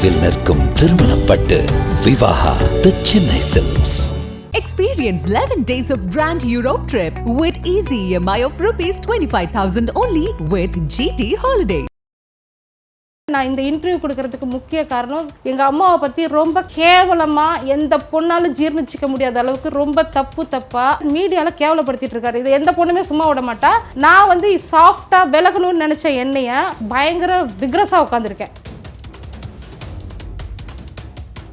தொலைவில் நிற்கும் திருமணப்பட்டு விவாகா தி Chennai silks. Experience 11 days of Grand Europe trip with easy EMI of rupees 25,000 only with GT Holiday. நான் இந்த interview கொடுக்கறதுக்கு முக்கிய காரணம் எங்கள் அம்மாவை பற்றி ரொம்ப கேவலமாக எந்த பொண்ணாலும் ஜீர்ணிச்சிக்க முடியாத அளவுக்கு ரொம்ப தப்பாக மீடியாவில் கேவலப்படுத்திட்டு இருக்காரு. இது எந்த பொண்ணுமே சும்மா விட மாட்டா. நான் வந்து சாஃப்டாக விலகணும்னு நினச்ச என்னைய பயங்கர விக்ரஸாக உட்காந்துருக்கேன்.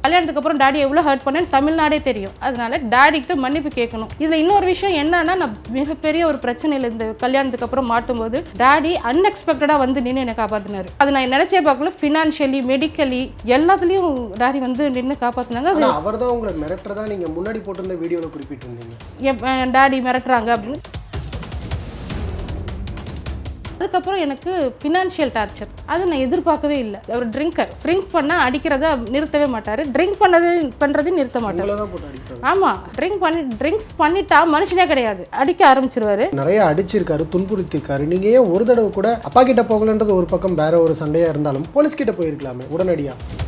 கல்யாணத்துக்கு அப்புறம் டாடி எவ்வளோ ஹர்ட் பண்ணேன்னு தமிழ்நாடே தெரியும். அதனால டாடிக்கிட்ட மன்னிப்பு கேட்கணும். இதில் இன்னொரு விஷயம் என்னன்னா, நான் மிகப்பெரிய ஒரு பிரச்சனையில் இந்த கல்யாணத்துக்கு அப்புறம் மாட்டும்போது டாடி அன்எக்ஸ்பெக்டடாக வந்து நின்று என்னை காப்பாற்றினார். அது நான் நினைச்சே பார்க்கல. ஃபினான்ஷியலி, மெடிக்கலி எல்லாத்துலேயும் டாடி வந்து நின்று காப்பாற்றினாங்க. அவர் தான் உங்களை மிரட்டுறதா நீங்கள் முன்னாடி போட்டிருந்த வீடியோவில் குறிப்பிட்டிருந்தீங்க. டாடி மிரட்டுறாங்க அப்படின்னு. அதுக்கப்புறம் எனக்கு ஃபினான்ஷியல் டார்ச்சர், அது நான் எதிர்பார்க்கவே இல்லை. அவர் ட்ரிங்க் பண்ணால் அடிக்கிறத நிறுத்தவே மாட்டார். ட்ரிங்க் பண்ணுறதையும் நிறுத்த மாட்டார். ஆமாம், ட்ரிங்க்ஸ் பண்ணிட்டா மனுஷனே கிடையாது, அடிக்க ஆரம்பிச்சிருவாரு. நிறைய அடிச்சிருக்காரு, துன்புறுத்திருக்காரு. நீங்கள் ஏன் ஒரு தடவை கூட அப்பா கிட்ட போகலன்றது ஒரு பக்கம் வேற ஒரு சண்டையாக இருந்தாலும் போலீஸ் கிட்ட போயிருக்கலாமே உடனடியாக.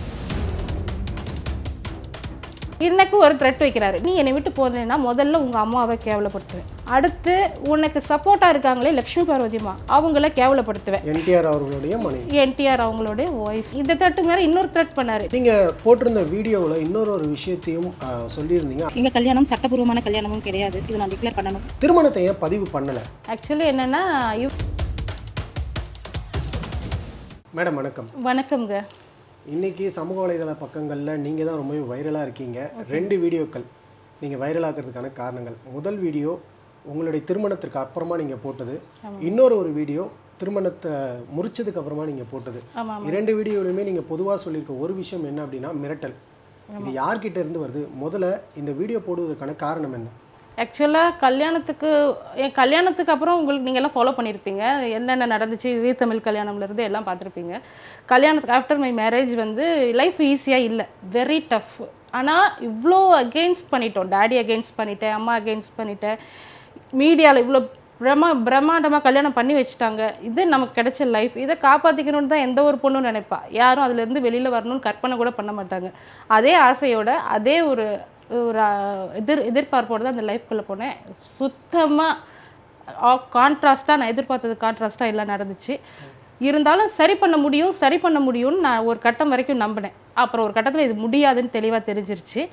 எனக்கு ஒரு த்ரெட் வைக்கிறாரு, நீ என்னை விட்டு போனேன்னா முதல்ல உங்கள் அம்மாவை கேவலப்படுத்துவேன், அடுத்து உனக்கு சப்போர்ட்டாக இருக்காங்களே லக்ஷ்மி பார்வதிமா அவங்கள கேவலப்படுத்துவேன். என்டிஆர் அவர்களுடைய மனைவி, என்டிஆர் அவங்களுடைய ஒய்ஃப். இந்த த்ரெட்டு மேலே இன்னொரு த்ரெட் பண்ணாரு. நீங்கள் போட்டிருந்த வீடியோவில் இன்னொரு விஷயத்தையும் சொல்லியிருந்தீங்க. எங்கள் கல்யாணம் சட்டப்பூர்வமான கல்யாணமும் கிடையாது, இது நான் டிக்ளேர் பண்ணணும். திருமணத்தை ஏன் பதிவு பண்ணலை? ஆக்சுவலி என்னென்னா, மேடம் வணக்கம். வணக்கம்ங்க. இன்றைக்கி சமூக வலைதள பக்கங்களில் நீங்கள் தான் ரொம்ப வைரலாக இருக்கீங்க. 2 வீடியோக்கள் நீங்கள் வைரலாகிறதுக்கான காரணங்கள். முதல் வீடியோ உங்களுடைய திருமணத்திற்கு அப்புறமா நீங்கள் போட்டது, இன்னொரு வீடியோ திருமணத்தை முறிச்சதுக்கு அப்புறமா நீங்கள் போட்டது. 2 வீடியோலையுமே நீங்கள் பொதுவாக சொல்லியிருக்க ஒரு விஷயம் என்ன அப்படின்னா மிரட்டல். இது யார்கிட்ட இருந்து வருது? முதல்ல இந்த வீடியோ போடுவதற்கான காரணம் என்ன? ஆக்சுவலாக என் கல்யாணத்துக்கு அப்புறம் உங்களுக்கு நீங்கள் எல்லாம் ஃபாலோ பண்ணியிருப்பீங்க, என்னென்ன நடந்துச்சு, ஜீ தமிழ் கல்யாணம்லேருந்து எல்லாம் பார்த்துருப்பீங்க. கல்யாணத்துக்கு ஆஃப்டர் மை மேரேஜ் வந்து லைஃப் ஈஸியாக இல்லை, வெரி டஃப். ஆனால் இவ்வளோ அகெயின்ஸ்ட் பண்ணிட்டோம். டாடி அகெயின்ஸ்ட் பண்ணிட்டேன், அம்மா அகெயின்ஸ்ட் பண்ணிட்டேன், மீடியாவில் இவ்வளோ பிரம்மாண்டமாக கல்யாணம் பண்ணி வச்சுட்டாங்க. இது நமக்கு கிடைச்ச லைஃப், இதை காப்பாற்றிக்கணும்னு தான் எந்த ஒரு பொண்ணும் நினைப்பா. யாரும் அதுலேருந்து வெளியில் வரணும்னு கற்பனை கூட பண்ண மாட்டாங்க. அதே ஆசையோட, அதே ஒரு எதிர்பார்ப்போடு தான் அந்த லைஃப்குள்ளே போனேன். சுத்தமாக கான்ட்ராஸ்ட்டாக, நான் எதிர்பார்த்தது கான்ட்ராஸ்ட்டாக எல்லாம் நடந்துச்சு. இருந்தாலும் சரி பண்ண முடியும்னு நான் ஒரு கட்டம் வரைக்கும் நம்பினேன். அப்புறம் ஒரு கட்டத்தில் இது முடியாதுன்னு தெளிவாக தெரிஞ்சிருச்சு.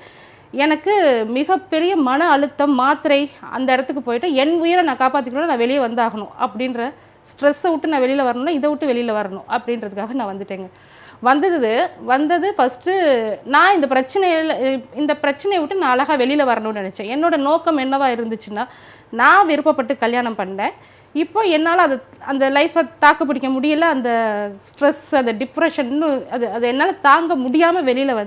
எனக்கு மிகப்பெரிய மன அழுத்தம், மாத்திரை, அந்த இடத்துக்கு போயிட்டு என் உயிரை நான் காப்பாற்றிக்கணும், நான் வெளியே வந்தாகணும் அப்படின்ற ஸ்ட்ரெஸ்ஸை விட்டு நான் வெளியில் வரணும்னா இதை விட்டு வெளியில் வரணும் அப்படின்றதுக்காக நான் வந்துட்டேங்க. வந்தது ஃபஸ்ட்டு நான் இந்த பிரச்சனையை விட்டு நான் அழகாக வெளியில் வரணும்னு நினச்சேன். என்னோடய நோக்கம் என்னவாக இருந்துச்சுன்னா, நான் விருப்பப்பட்டு கல்யாணம் பண்ணேன். இப்போ என்னால் அந்த லைஃப்பை தாக்கு பிடிக்க முடியல. அந்த ஸ்ட்ரெஸ், அந்த டிப்ரெஷன்னு அது என்னால் தாங்க முடியாமல் வெளியில்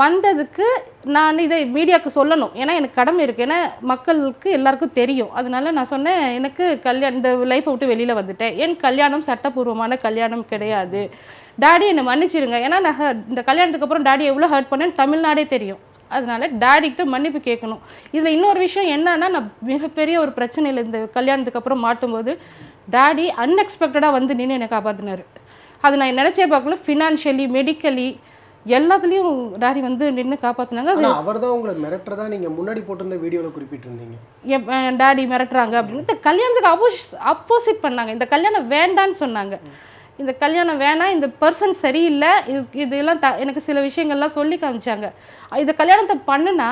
வந்ததுக்கு நான் இதை மீடியாவுக்கு சொல்லணும். ஏன்னா எனக்கு கடமை இருக்குது, ஏன்னா மக்களுக்கு எல்லாருக்கும் தெரியும். அதனால நான் சொன்னேன், எனக்கு இந்த லைஃப்பை விட்டு வெளியில் வந்துட்டேன், என் கல்யாணம் சட்டப்பூர்வமான கல்யாணம் கிடையாது, டாடி என்னை மன்னிச்சிருங்க. ஏன்னா நான் இந்த கல்யாணத்துக்கு அப்புறம் டாடி எவ்வளோ ஹர்ட் பண்ணேன்னு தமிழ்நாடே தெரியும். அதனால டாடிக்கிட்ட மன்னிப்பு கேட்கணும். இதில் இன்னொரு விஷயம் என்னன்னா, நான் மிகப்பெரிய ஒரு பிரச்சனையில் இந்த கல்யாணத்துக்கு அப்புறம் மாட்டும்போது டாடி அன்எக்ஸ்பெக்டடாக வந்து நின்று என்னை காப்பாற்றினார். அது நான் நினச்சே பார்க்கல. ஃபினான்ஷியலி, மெடிக்கலி எல்லாத்துலேயும் டாடி வந்து நின்று காப்பாற்றினாங்க. அது அவர் தான் உங்களை மிரட்டுறதா நீங்கள் முன்னாடி போட்டிருந்த வீடியோவில் குறிப்பிட்டிருந்தீங்க. டாடி மிரட்டுறாங்க அப்படின்னு. இந்த கல்யாணத்துக்கு அப்போசிட் பண்ணாங்க. இந்த கல்யாணம் வேண்டான்னு சொன்னாங்க. இந்த கல்யாணம் வேணாம், இந்த பர்சன் சரியில்லை, இதெல்லாம் எனக்கு சில விஷயங்கள்லாம் சொல்லி காமிச்சாங்க. இந்த கல்யாணத்தை பண்ணுனா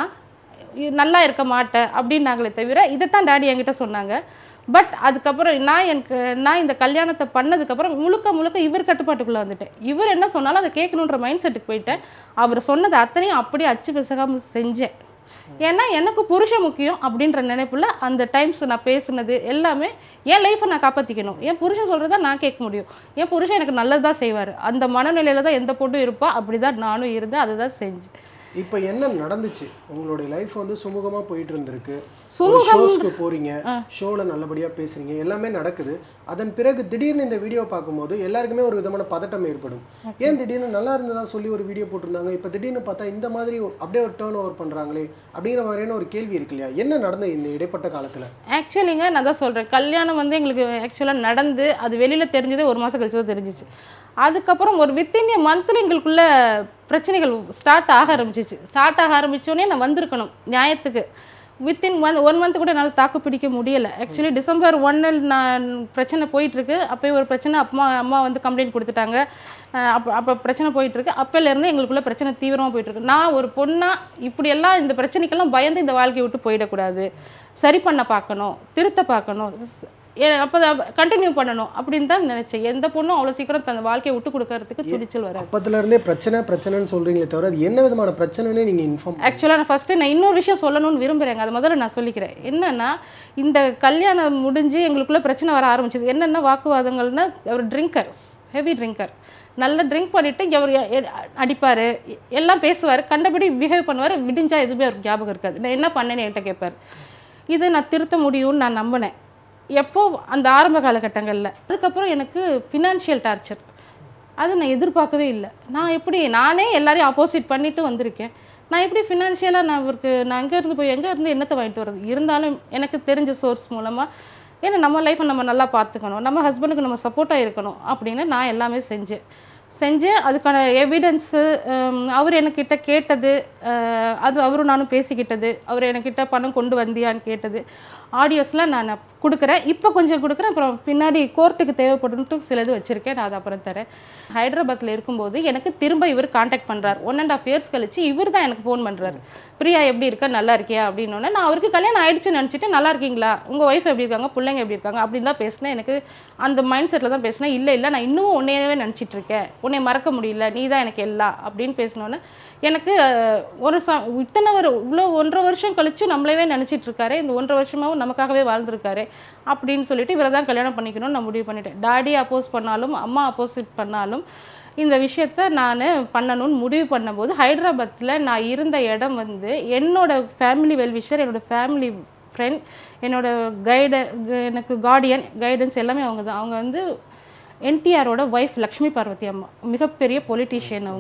நல்லா இருக்க மாட்டேன் அப்படின்னாங்களே தவிர இதைத்தான் டாடி என்கிட்ட சொன்னாங்க. பட் அதுக்கப்புறம் நான் இந்த கல்யாணத்தை பண்ணதுக்கப்புறம் முழுக்க இவர் கட்டுப்பாட்டுக்குள்ளே வந்துட்டேன். இவர் என்ன சொன்னாலும் அதை கேட்கணுன்ற மைண்ட் செட்டுக்கு போயிட்டேன். அவர் சொன்னது அத்தனையும் அப்படியே அச்சு பிசகாமல் செஞ்சேன். ஏன்னா எனக்கு புருஷன் முக்கியம் அப்படின்ற நினைப்பில் அந்த டைம்ஸ் நான் பேசுனது எல்லாமே என் லைஃப்பை நான் காப்பாற்றிக்கணும். என் புருஷன் சொல்கிறத நான் கேட்க முடியும். என் புருஷன் எனக்கு நல்லது தான் செய்வார். அந்த மனநிலையில் தான் எந்த பொண்ணும் இருப்பா. அப்படி தான் நானும் இருந்தேன், அதை தான் செஞ்சேன். இப்போ என்ன நடந்துச்சு? உங்களுடைய லைஃப் வந்து சுமூகமா போயிட்டு இருந்திருக்கு, சுமூகம் ஷோஸ்க்கு போறீங்க, ஷோவில் நல்லபடியாக பேசுறீங்க, எல்லாமே நடக்குது. அதன் பிறகு திடீர்னு இந்த வீடியோ பார்க்கும்போது எல்லாருக்குமே ஒரு விதமான பதட்டம் ஏற்படும். ஏன் திடீர்னு நல்லா இருந்ததா சொல்லி ஒரு வீடியோ போட்டிருந்தாங்க, இப்போ திடீர்னு பார்த்தா இந்த மாதிரி அப்படியே ஒரு டேர்ன் ஓவர் பண்ணுறாங்களே அப்படிங்கிற மாதிரியான ஒரு கேள்வி இருக்கு இல்லையா? என்ன நடந்தது இந்த இடைப்பட்ட காலத்தில்? ஆக்சுவலிங்க நான் தான் சொல்கிறேன், கல்யாணம் வந்து எங்களுக்கு ஆக்சுவலாக நடந்து அது வெளியில் தெரிஞ்சதே 1 மாதம் கழிச்சு தான் தெரிஞ்சிச்சு. அதுக்கப்புறம் ஒரு வித்தின் எ மந்த்தில் எங்களுக்குள்ள பிரச்சனைகள் ஸ்டார்ட் ஆக ஆரம்பித்தோடனே நான் வந்திருக்கணும் நியாயத்துக்கு. வித்தின் 1 மந்த் கூட என்னால் தாக்கு பிடிக்க முடியலை. ஆக்சுவலி டிசம்பர் 1 நான் பிரச்சனை போயிட்டுருக்கு. அப்போயே ஒரு பிரச்சனை, அம்மா வந்து கம்ப்ளைண்ட் கொடுத்துட்டாங்க. அப்போ பிரச்சனை போயிட்டுருக்கு. அப்போலேருந்து எங்களுக்குள்ள பிரச்சனை தீவிரமாக போயிட்டுருக்கு. நான் ஒரு பொண்ணாக இப்படியெல்லாம் இந்த பிரச்சனைக்கெல்லாம் பயந்து இந்த வாழ்க்கையை விட்டு போயிடக்கூடாது, சரி பண்ண பார்க்கணும், திருத்த பார்க்கணும், அப்போ கண்டினியூ பண்ணணும் அப்படின்னு தான் நினச்சேன். எந்த பொண்ணும் அவ்வளோ சீக்கிரம் தன் வாழ்க்கையை விட்டு கொடுக்கறதுக்கு துணிச்சல் வராது. அப்போதுலேருந்தே பிரச்சனைன்னு சொல்கிறீங்களே தவிர அது என்ன விதமான பிரச்சனைன்னு நீங்கள் இன்ஃபார்ம்? ஆக்சுவலாக நான் ஃபஸ்ட்டு இன்னொரு விஷயம் சொல்லணும்னு விரும்புகிறேங்க, அதை முதல்ல நான் சொல்லிக்கிறேன். என்னென்னா, இந்த கல்யாணம் முடிஞ்சு எங்களுக்குள்ளே பிரச்சனை வர ஆரம்பிச்சது என்னென்ன வாக்குவாதங்கள்னா, அவர் ஹெவி ட்ரிங்கர், நல்லா ட்ரிங்க் பண்ணிவிட்டு அவர் அடிப்பார், எல்லாம் பேசுவார், கண்டபடி பிஹேவ் பண்ணுவார். விடிஞ்சா எதுவுமே அவருக்கு ஞாபகம் இருக்காது. நான் என்ன பண்ணேன்னு என்கிட்ட கேட்பார். இது நான் திருத்த முடியும்னு நான் நம்பினேன் எப்போ அந்த ஆரம்ப காலகட்டங்களில். அதுக்கப்புறம் எனக்கு ஃபினான்ஷியல் டார்ச்சர், அது நான் எதிர்பார்க்கவே இல்லை. நானே எல்லாரையும் ஆப்போசிட் பண்ணிவிட்டு வந்திருக்கேன். நான் எப்படி ஃபினான்ஷியலாக நான் எங்கேருந்து என்னத்தை வாங்கிட்டு வர்றது? இருந்தாலும் எனக்கு தெரிஞ்ச சோர்ஸ் மூலமாக, ஏன்னா நம்ம லைஃப்பை நம்ம நல்லா பார்த்துக்கணும், நம்ம ஹஸ்பண்டுக்கு நம்ம சப்போர்ட்டாக இருக்கணும் அப்படின்னு நான் எல்லாமே செஞ்சேன். அதுக்கான எவிடன்ஸு அவர் என்கிட்ட கேட்டது, அது அவரும் நானும் பேசிக்கிட்டது, அவர் என்கிட்ட பணம் கொண்டு வந்தியான்னு கேட்டது, ஆடியோஸ்லாம் நான் கொடுக்குறேன். இப்போ கொஞ்சம் கொடுக்குறேன், அப்புறம் பின்னாடி கோர்ட்டுக்கு தேவைப்பட்டு சிலது வச்சுருக்கேன், நான் அதை அப்புறம் தரேன். ஹைதராபாத்தில் இருக்கும்போது எனக்கு திரும்ப இவர் காண்டாக்ட் பண்ணுறார். 1.5 years கழிச்சு இவர் தான் எனக்கு ஃபோன் பண்ணுறாரு. பிரியா எப்படி இருக்கா, நல்லா இருக்கியா அப்படின்னோடனே, நான் அவருக்கு கல்யாணம் ஆகிடுச்சுன்னு நினச்சிட்டு, நல்லா இருக்கீங்களா, உங்கள் ஒய்ஃப் எப்படி இருக்காங்க, பிள்ளைங்க எப்படி இருக்காங்க அப்படின்னு தான் பேசினேன். எனக்கு அந்த மைண்ட் செட்டில் தான் பேசினேன். இல்லை நான் இன்னும் உன்னையவே நினச்சிட்ருக்கேன், உன்னை மறக்க முடியல, நீ தான் எனக்கு எல்லாம் அப்படின்னு பேசினோன்னே எனக்கு இவ்வளோ 1.5 வருஷம் கழிச்சு நம்மளவே நினச்சிட்ருக்காரு, இந்த 1.5 வருஷமாகவும் நமக்காகவே வாழ்ந்துருக்காரு அப்படின்னு சொல்லிட்டு இவரை தான் கல்யாணம் பண்ணிக்கணும்னு நான் முடிவு பண்ணிட்டேன். டாடி அப்போஸ் பண்ணாலும் அம்மா அப்போசிட் பண்ணாலும் இந்த விஷயத்த நான் பண்ணணும்னு முடிவு பண்ணும்போது, ஹைதராபாத்தில் நான் இருந்த இடம் வந்து என்னோடய ஃபேமிலி வெல்விஷர், என்னோடய ஃபேமிலி ஃப்ரெண்ட், என்னோடய எனக்கு கைடன்ஸ் எல்லாமே அவங்க தான். அவங்க வந்து என்டிஆரோட ஒய்ஃப் லக்ஷ்மி பார்வதி அம்மா, மிகப்பெரிய பொலிட்டீஷியன்.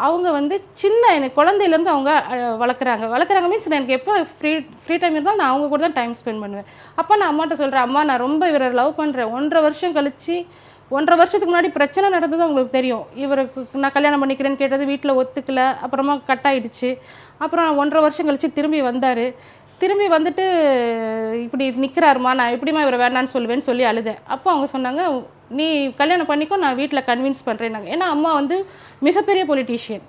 அவங்க வந்து எனக்கு குழந்தையிலேருந்து அவங்க வளர்க்குறாங்க மீன்ஸ் எனக்கு எப்போ ஃப்ரீ டைம் இருந்தாலும் நான் அவங்க கூட தான் டைம் ஸ்பெண்ட் பண்ணுவேன். அப்போ நான் அம்மாட்ட சொல்கிறேன், அம்மா நான் ரொம்ப இவரை லவ் பண்ணுறேன். 1.5 வருஷம் கழிச்சு, 1.5 வருஷத்துக்கு முன்னாடி பிரச்சனை நடந்தது உங்களுக்கு தெரியும். இவருக்கு நான் கல்யாணம் பண்ணிக்கிறேன்னு கேட்டது வீட்டில் ஒத்துக்கலை, அப்புறமா கட் ஆகிடுச்சு. அப்புறம் 1.5 வருஷம் கழிச்சு திரும்பி வந்துட்டு இப்படி நிற்கிறாருமா, நான் எப்படிமா இவரை வேண்டான்னு சொல்லுவேன்னு சொல்லி அழுதேன். அப்போ அவங்க சொன்னாங்க, நீ கல்யாணம் பண்ணிக்கோ, நான் வீட்டில் கன்வின்ஸ் பண்ணுறேன்னாங்க. ஏன்னா அம்மா வந்து மிகப்பெரிய பொலிட்டீஷியன்,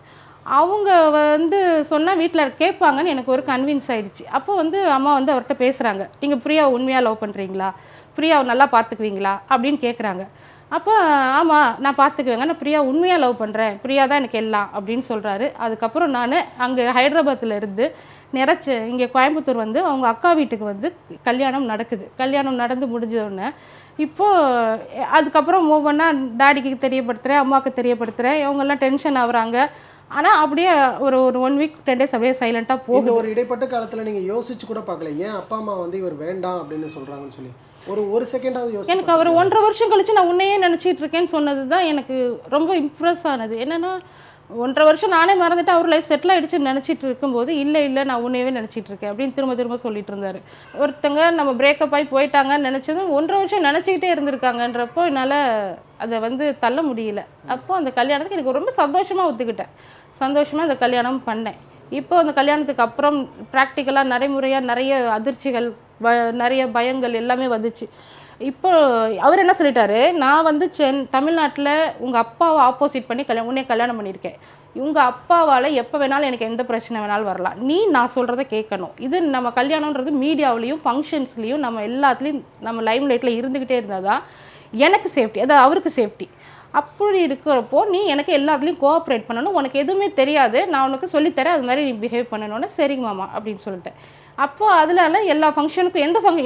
அவங்க வந்து சொன்னால் வீட்டில் கேட்பாங்கன்னு எனக்கு ஒரு கன்வின்ஸ் ஆகிடுச்சு. அப்போ வந்து அம்மா வந்து அவர்கிட்ட பேசுகிறாங்க, நீங்கள் பிரியாவை உண்மையாக லவ் பண்ணுறீங்களா, பிரியாவை நல்லா பார்த்துக்குவீங்களா அப்படின்னு கேட்குறாங்க. அப்போ ஆமாம் நான் பார்த்துக்குவேங்க, நான் பிரியா உண்மையாக லவ் பண்ணுறேன், பிரியா தான் எனக்கு எல்லாம் அப்படின்னு சொல்கிறாரு. அதுக்கப்புறம் நான் அங்கே ஹைதராபாத்தில் இருந்து இங்கே கோயம்புத்தூர் வந்து அவங்க அக்கா வீட்டுக்கு வந்து கல்யாணம் நடந்து முடிஞ்சோடனே இப்போது அதுக்கப்புறம் ஒவ்வொன்றா டாடிக்கு தெரியப்படுத்துகிறேன், அம்மாவுக்கு தெரியப்படுத்துகிறேன். இவங்கெல்லாம் டென்ஷன் ஆகுறாங்க. ஆனால் அப்படியே ஒரு 1 week 10 days அப்படியே சைலண்ட்டாக போகுது. ஒரு இடைப்பட்ட காலத்தில் நீங்கள் யோசிச்சு கூட பார்க்கல, ஏன் அப்பா அம்மா வந்து இவர் வேண்டாம் அப்படின்னு சொல்கிறாங்கன்னு சொல்லி ஒரு செகண்டாவது யோசிச்சு? எனக்கு அவர் 1.5 வருஷம் கழிச்சு நான் உன்னையே நினச்சிட்டு இருக்கேன்னு சொன்னது தான் எனக்கு ரொம்ப இம்ப்ரெஸ் ஆனது. என்னென்னா 1.5 வருஷம் நானே மறந்துட்டு அவர் லைஃப் செட்டில் ஆகிடுச்சுன்னு நினச்சிட்டு இருக்கும்போது, இல்லை நான் உன்னையவே நினச்சிட்டு இருக்கேன் அப்படின்னு திரும்ப சொல்லிட்டு இருந்தார். ஒருத்தங்க நம்ம பிரேக்கப் ஆகி போயிட்டாங்கன்னு நினச்சதும் 1.5 வருஷம் நினச்சிக்கிட்டே இருந்திருக்காங்கன்றப்போ என்னால் அதை வந்து தள்ள முடியல. அப்போது அந்த கல்யாணத்துக்கு எனக்கு ரொம்ப சந்தோஷமாக ஒத்துக்கிட்டேன், சந்தோஷமாக அந்த கல்யாணம் பண்ணேன். இப்போ அந்த கல்யாணத்துக்கு அப்புறம் ப்ராக்டிக்கலாக நடைமுறையாக நிறைய அதிர்ச்சிகள், நிறைய பயங்கள் எல்லாமே வந்துச்சு. இப்போ அவர் என்ன சொல்லிட்டாரு, நான் வந்து தமிழ்நாட்டில் உங்கள் அப்பாவை ஆப்போசிட் பண்ணி உன்னை கல்யாணம் பண்ணியிருக்கேன், உங்கள் அப்பாவால் எப்போ வேணாலும் எனக்கு எந்த பிரச்சனை வேணாலும் வரலாம், நான் சொல்கிறத கேட்கணும். இது நம்ம கல்யாணன்றது மீடியாவிலையும் ஃபங்க்ஷன்ஸ்லேயும் நம்ம எல்லாத்துலேயும் நம்ம லைம் லைட்டில் இருந்துக்கிட்டே இருந்தால் தான் எனக்கு சேஃப்டி, அதாவது அவருக்கு சேஃப்டி. அப்படி இருக்கிறப்போ நீ எனக்கு எல்லாத்துலேயும் கோஆப்ரேட் பண்ணணும், உனக்கு எதுவுமே தெரியாது, நான் உனக்கு சொல்லித்தரேன், அது மாதிரி நீ பிஹேவ் பண்ணணும்னு. சரிங்க மாமா அப்படின்னு சொல்லிட்டேன். அப்போது அதனால எல்லா ஃபங்க்ஷனுக்கும்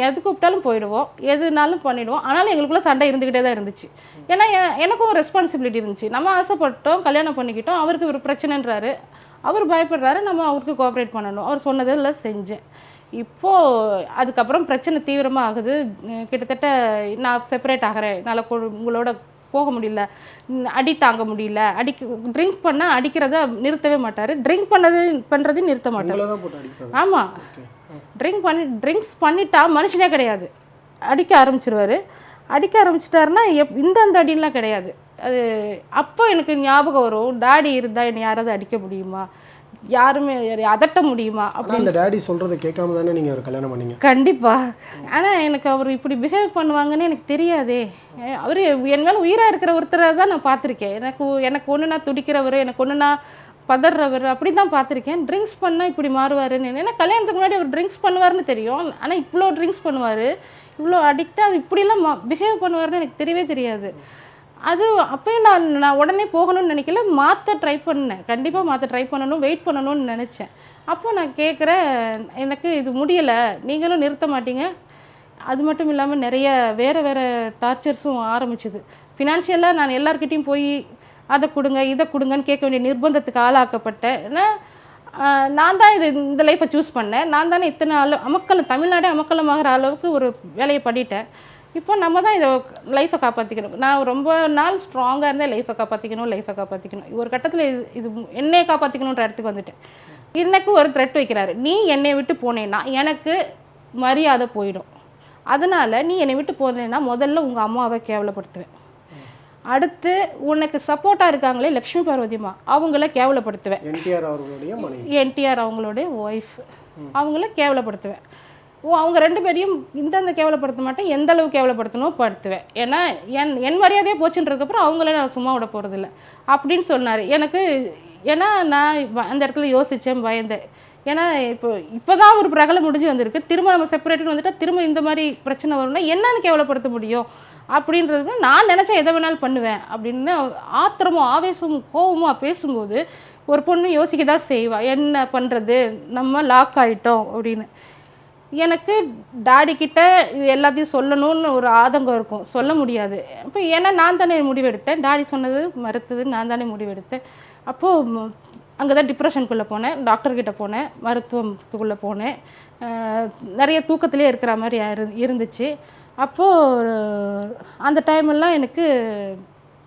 எது கூப்பிட்டாலும் போயிடுவோம், எதுனாலும் பண்ணிவிடுவோம். ஆனாலும் எங்களுக்குள்ளே சண்டை இருந்துக்கிட்டே தான் இருந்துச்சு. ஏன்னா எனக்கும் ஒரு ரெஸ்பான்சிபிலிட்டி இருந்துச்சு. நம்ம ஆசைப்பட்டோம், கல்யாணம் பண்ணிக்கிட்டோம், அவருக்கு ஒரு பிரச்சனைன்றாரு. அவர் பயப்படுறாரு, நம்ம அவருக்கு கோஆப்ரேட் பண்ணணும். அவர் சொன்னதெல்லாம் செஞ்சேன். இப்போது அதுக்கப்புறம் பிரச்சனை தீவிரமாக ஆகுது. கிட்டத்தட்ட நான் செப்பரேட் ஆகிறேன், என்னால் உங்களோட போக முடியல, அடி தாங்க முடியல. ட்ரிங்க் பண்ணால் அடிக்கிறத நிறுத்தவே மாட்டார், ட்ரிங்க் பண்ணுறதையும் நிறுத்த மாட்டார். ஆமாம், ட்ரிங்க்ஸ் பண்ணிட்டா மனுஷனே கிடையாது, அடிக்க ஆரம்பிச்சிருவார். அடிக்க ஆரம்பிச்சிட்டாருன்னா இந்த அடிலாம் கிடையாது. அது அப்போ எனக்கு ஞாபகம் வரும், டாடி இருந்தால் என்னை யாராவது அடிக்க முடியுமா, யாருமே அதட்ட முடியுமா அப்படின்னு. அந்த டாடி சொல்கிறத கேட்காம தானே நீங்கள் ஒரு கல்யாணம் பண்ணீங்க? கண்டிப்பாக. ஆனால் எனக்கு அவர் இப்படி பிஹேவ் பண்ணுவாங்கன்னு எனக்கு தெரியாதே. அவர் என் மேலே உயிராக இருக்கிற ஒருத்தரை தான் நான் பார்த்துருக்கேன். எனக்கு ஒன்றுனா துடிக்கிறவர், எனக்கு ஒன்றுனா பதறவர், அப்படி தான் பார்த்துருக்கேன். ட்ரிங்க்ஸ் பண்ணால் இப்படி மாறுவாருன்னு. ஏன்னா கல்யாணத்துக்கு முன்னாடி அவர் ட்ரிங்க்ஸ் பண்ணுவார்னு தெரியும், ஆனால் இவ்வளோ ட்ரிங்க்ஸ் பண்ணுவார், இவ்வளோ அடிக்டாக இப்படிலாம் பிஹேவ் பண்ணுவார்னு எனக்கு தெரியவே தெரியாது. அது அப்போயும் நான் உடனே போகணும்னு நினைக்கல, மாற்ற ட்ரை பண்ணேன். கண்டிப்பாக மாற்ற ட்ரை பண்ணணும், வெயிட் பண்ணணும்னு நினச்சேன். அப்போ நான் கேட்குறேன், எனக்கு இது முடியலை, நீங்களும் நிறுத்த மாட்டீங்க. அது மட்டும் இல்லாமல் நிறைய வேறு டார்ச்சர்ஸும் ஆரம்பிச்சுது. ஃபினான்ஷியலாக நான் எல்லாருக்கிட்டையும் போய் அதை கொடுங்க இதை கொடுங்கன்னு கேட்க வேண்டிய நிர்பந்தத்துக்கு ஆளாக்கப்பட்டேன். ஏன்னா நான் தான் இந்த லைஃப்பை சூஸ் பண்ணேன், நான் தானே இத்தனை தமிழ்நாடே அமக்கலமாகிற அளவுக்கு ஒரு வேலையை பண்ணிட்டேன். இப்போ நம்ம தான் இதை லைஃப்பை காப்பாற்றிக்கணும். நான் ரொம்ப நாள் ஸ்ட்ராங்காக இருந்தேன், லைஃப்பை காப்பாற்றிக்கணும். ஒரு கட்டத்தில் இது என்னையை காப்பாற்றிக்கணுன்ற இடத்துக்கு வந்துட்டேன். எனக்கு ஒரு த்ரெட் வைக்கிறாரு, நீ என்னை விட்டு போனேன்னா எனக்கு மரியாதை போயிடும், அதனால் நீ என்னை விட்டு போனேன்னா முதல்ல உங்கள் அம்மாவை கேவலப்படுத்துவேன், அடுத்து உனக்கு சப்போர்ட்டாக இருக்காங்களே லக்ஷ்மி பார்வதிமா அவங்கள கேவலப்படுத்துவேன், என்டிஆர் அவங்களுடைய ஒய்ஃப் அவங்கள கேவலப்படுத்துவேன். அவங்க 2 பேரையும் இந்தந்த கேவலப்படுத்த மாட்டேன், எந்த அளவு கேவலப்படுத்தணும் படுத்துவேன். ஏன்னா என் மரியாதையே போச்சுன்றதுக்கப்புறம் அவங்கள நான் சும்மா விட போகிறதில்ல அப்படின்னு சொன்னார் எனக்கு. ஏன்னா நான் அந்த இடத்துல யோசித்தேன், பயந்தேன். ஏன்னா இப்போ தான் ஒரு பிரகலை முடிஞ்சு வந்திருக்கு, திரும்ப நம்ம செப்பரேட்டுன்னு வந்துட்டால் திரும்ப இந்த மாதிரி பிரச்சனை வரும்னா என்னன்னு கேவலப்படுத்த முடியும் அப்படின்றது. நான் நினச்சேன் எதை வேணாலும் பண்ணுவேன் அப்படின்னு ஆத்திரமும் ஆவேசமும் கோபமாக பேசும்போது ஒரு பொண்ணு யோசிக்க தான் செய்வா, என்ன பண்ணுறது, நம்ம லாக் ஆகிட்டோம் அப்படின்னு. எனக்கு டாடிக்கிட்ட இது எல்லாத்தையும் சொல்லணும்னு ஒரு ஆதங்கம் இருக்கும், சொல்ல முடியாது. அப்போ ஏன்னா நான் தானே முடிவெடுத்தேன், டாடி சொன்னது மறுத்தது நான் தானே முடிவெடுத்தேன். அப்போது அங்கே தான் டிப்ரெஷனுக்குள்ளே போனேன், டாக்டர்கிட்ட போனேன், மருத்துவத்துக்குள்ளே போனேன். நிறைய தூக்கத்திலே இருக்கிற மாதிரி இருந்துச்சு. அப்போது அந்த டைமெல்லாம் எனக்கு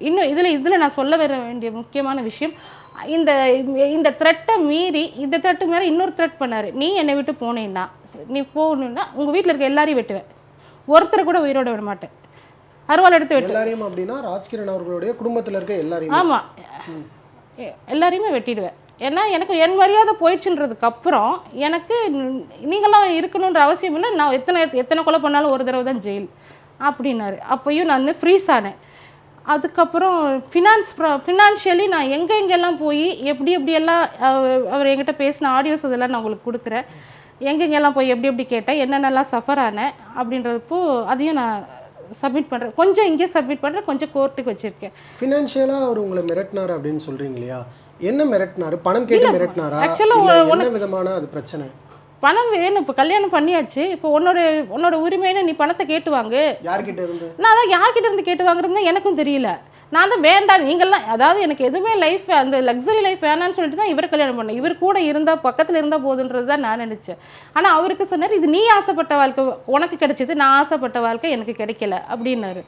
இன்னும் இதில் நான் சொல்ல வர வேண்டிய முக்கியமான விஷயம், இந்த த்ரெட்டை மீறி இந்த த்ரெட்டு மேலே இன்னொரு த்ரெட் பண்ணார். நீ என்னை விட்டு போனேன்னா, நீ போகணுன்னா உங்கள் வீட்டில் இருக்க எல்லாரையும் வெட்டுவேன், ஒருத்தரை கூட உயிரோட விட மாட்டேன், அருவாள் எடுத்து வெட்டு. எல்லாரையும் அப்படின்னா ராஜ்கிரண் அவர்களுடைய குடும்பத்தில் இருக்க எல்லாரையும்? ஆமாம், எல்லாரையுமே வெட்டிடுவேன். ஏன்னா எனக்கு என் மரியாதை போயிடுச்சுன்றதுக்கப்புறம் எனக்கு நீங்களாம் இருக்கணுன்ற அவசியம் இல்லை, நான் எத்தனை கொலை பண்ணாலும் ஒரு தடவை தான் ஜெயில் அப்படின்னாரு. அப்போயும் நான் ஃப்ரீஸ் ஆனேன். அதுக்கப்புறம் ஃபினான்ஷியலி நான் எங்கெங்கெல்லாம் போய் எப்படியெல்லாம் அவர் என்கிட்ட பேசின ஆடியோஸ் அதெல்லாம் நான் உங்களுக்கு கொடுக்குறேன். எங்கெங்கெல்லாம் போய் எப்படி கேட்டேன், என்னென்னலாம் சஃபர் ஆனேன் அப்படின்றப்போ அதையும் நான் சப்மிட் பண்ணுறேன். கொஞ்சம் இங்கே சப்மிட் பண்ணுறேன், கொஞ்சம் கோர்ட்டுக்கு வச்சுருக்கேன். ஃபினான்ஷியலாக அவர் உங்களை மிரட்டினார் அப்படின்னு சொல்கிறீங்க இல்லையா? என்ன மிரட்டினார்? பணம் கேட்டு மிரட்டினாரா? ஆக்சுவலாக என்ன விதமான அது பிரச்சனை? பணம் வேணும், இப்போ கல்யாணம் பண்ணியாச்சு, இப்போ உன்னோட உரிமைன்னு நீ பணத்தை கேட்டு வாங்கு. யார்கிட்ட இருந்து? நான் அதான் யார்கிட்ட இருந்து கேட்டு வாங்குறதுன்னு எனக்கும் தெரியல. நான் தான் வேண்டாம் நீங்கள்லாம், அதாவது எனக்கு எதுவுமே லைஃப் அந்த லக்ஸரி லைஃப் வேணான்னு சொல்லிட்டு தான் இவர் கல்யாணம் பண்ணேன். இவர் கூட இருந்தால் பக்கத்தில் இருந்தால் போதுன்றது தான் நான் நினச்சேன். ஆனால் அவருக்கு சொன்னார், இது நீ ஆசைப்பட்ட வாழ்க்கை உனக்கு கிடைச்சிது, நான் ஆசைப்பட்ட வாழ்க்கை எனக்கு கிடைக்கல அப்படின்னாரு.